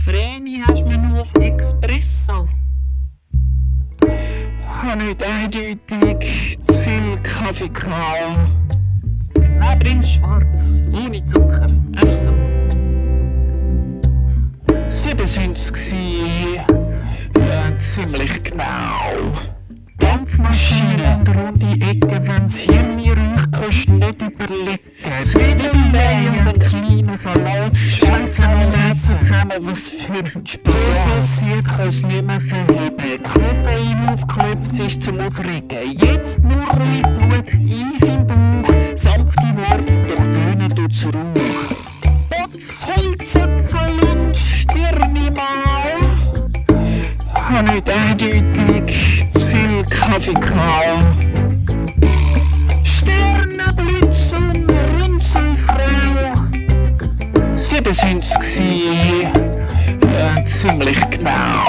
Vreni, hast du mir nur ein Espresso? Habe nicht eindeutig zu viel Kaffee gehabt. Nein, bring's schwarz, ohne Zucker. Einfach so. 7 sind's gsi. Ziemlich genau. Dampfmaschine und runde Ecke, wenn's Hirn riecht, kannst du nicht überlegen. Zwiebeln und ein kleiner Salat. Schwänze und Essen zusammen, was für ein Spiel. Passiert, kannst nicht mehr verheben. Koffein aufgeklopft ist zum Aufregen. Jetzt nur Blut, Eis im Bauch. Sanfte Worte, doch tönen tut's Rauch. Potz, Holzöpfel und Stirn mal. Habe nicht eindeutig zu viel Kaffee gehabt. Sternenblitz und Runzelfrau. 7 sind's gsi. Ziemlich genau.